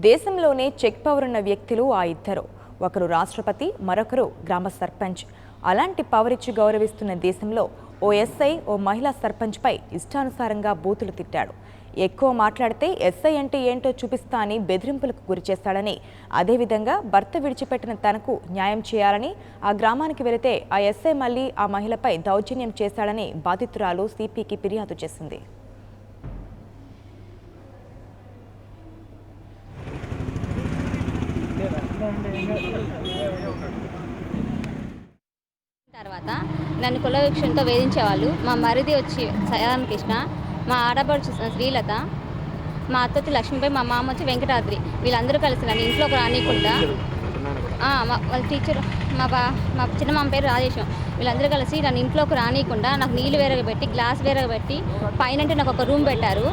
దేశంలోనే check power ఉన్న వ్యక్తులు ఆ ఇద్దరు. ఒకరు రాష్ట్రపతి, మరొకరు గ్రామ సర్పంచ్. అలాంటి పవర్ ఇచ్చి గౌరవిస్తున్న దేశంలో ఓ ఎస్ఐ ఓ మహిళా సర్పంచ్పై ఇష్టానుసారంగా బూతులు తిట్టాడు. ఎక్కువ మాట్లాడితే ఎస్ఐ అంటే ఏంటో చూపిస్తా అని బెదిరింపులకు గురిచేశాడని, అదేవిధంగా భర్త విడిచిపెట్టిన తనకు న్యాయం చేయాలని ఆ గ్రామానికి వెళితే ఆ ఎస్ఐ మళ్ళీ ఆ మహిళపై దౌర్జన్యం చేశాడని బాధితురాలు సిపికి ఫిర్యాదు చేసింది. తర్వాత నన్ను కులవృక్షంతో వేధించేవాళ్ళు. మా మరిది వచ్చి సయారామకృష్ణ, మా ఆడపడుచు శ్రీలత, మా అత్తొచ్చి లక్ష్మీపై, మా మామ వచ్చి వెంకటాద్రి. వీళ్ళందరూ కలిసి నన్ను ఇంట్లోకి రానియకుండా, వాళ్ళ టీచర్ మా చిన్న మామ పేరు రాజేశం. వీళ్ళందరూ కలిసి నన్ను ఇంట్లోకి రానియకుండా నాకు నీళ్ళు వేరగబెట్టి, గ్లాస్ వేరగబెట్టి, పైన నాకు ఒక రూమ్ పెట్టారు.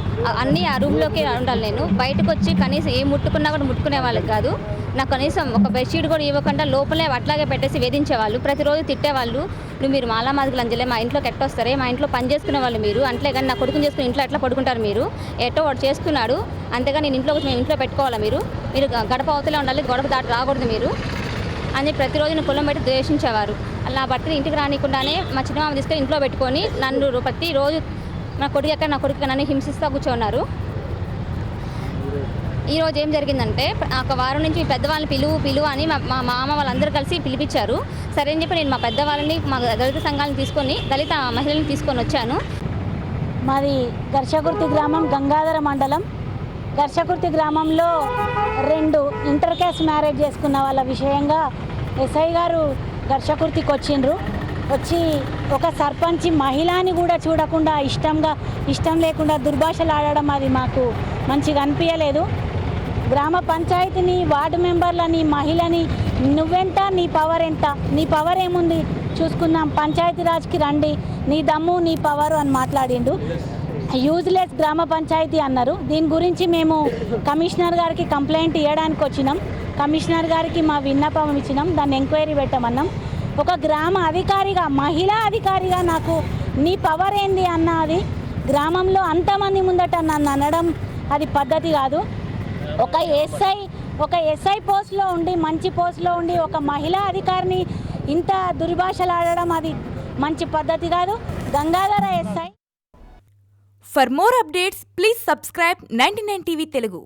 అన్నీ ఆ రూమ్లోకి ఉండాలి. నేను బయటకు వచ్చి కనీసం ఏం ముట్టుకున్నా కూడా ముట్టుకునే వాళ్ళకి కాదు. నాకు కనీసం ఒక బెడ్షీట్ కూడా ఇవ్వకుండా లోపలే అట్లాగే పెట్టేసి వేధించేవాళ్ళు. ప్రతిరోజు తిట్టేవాళ్ళు. మీరు మాలా మాదిగలు అంజలే, మా ఇంట్లోకి ఎట్టొస్తారే, మా ఇంట్లో పని చేసుకునే వాళ్ళు మీరు, అంతే కానీ నా కొడుకుని చేసుకుని ఇంట్లో ఎట్లా పడుకుంటారు మీరు, ఎట్టో వాడు చేసుకున్నాడు, అంతేగా నేను ఇంట్లో వచ్చి మేము ఇంట్లో పెట్టుకోవాలా, మీరు గడప అవతలే ఉండాలి, గడప దాటి రాకూడదు మీరు అని ప్రతిరోజు నేను కులం పెట్టి ద్వేషించేవారు. అలా భర్తని ఇంటికి రానియకుండానే మా చిన్నమామ తీసుకొని ఇంట్లో పెట్టుకొని నన్ను ప్రతిరోజు నా కొడుకు నన్ను హింసిస్తూ కూర్చోన్నారు. ఈరోజు ఏం జరిగిందంటే, ఒక వారం నుంచి పెద్దవాళ్ళని పిలువు అని మా మామ వాళ్ళందరూ కలిసి పిలిపించారు. సరే అని చెప్పి నేను మా పెద్దవాళ్ళని, మా దళిత సంఘాలను తీసుకొని, దళిత మహిళలను తీసుకొని వచ్చాను. మాది ఘర్షకుర్తి గ్రామం, గంగాధర మండలం. ఘర్షకుర్తి గ్రామంలో 2 ఇంటర్ క్యాస్ట్ మ్యారేజ్ చేసుకున్న వాళ్ళ విషయంగా ఎస్ఐ గారు ఘర్షకుర్తికి వచ్చి ఒక సర్పంచ్ మహిళని కూడా చూడకుండా ఇష్టం లేకుండా దుర్భాషలు ఆడడం అది మాకు మంచిగా అనిపించలేదు. గ్రామ పంచాయతీని, వార్డు మెంబర్లని, మహిళని నువ్వెంత, నీ పవర్ ఎంత, నీ పవర్ ఏముంది చూసుకుందాం, పంచాయతీరాజ్కి రండి, నీ దమ్ము నీ పవరు అని మాట్లాడిండు. యూజ్లెస్ గ్రామ పంచాయతీ అన్నారు. దీని గురించి మేము కమిషనర్ గారికి కంప్లైంట్ ఇవ్వడానికి వచ్చినాం. కమిషనర్ గారికి మా విన్నపం ఇచ్చినాం. దాన్ని ఎంక్వైరీ పెట్టమన్నాం. ఒక గ్రామ అధికారిగా, మహిళా అధికారిగా నాకు నీ పవర్ ఏంది అన్నది గ్రామంలో అంతమంది ముందట నన్ను అనడం అది పద్ధతి కాదు. ఒక ఎస్ఐ పోస్ట్లో ఉండి, మంచి పోస్ట్లో ఉండి ఒక మహిళా అధికారిని ఇంత దుర్భాషలు ఆడడం అది మంచి పద్ధతి కాదు. Gangadhara SI. For more updates, please subscribe 99 TV Telugu.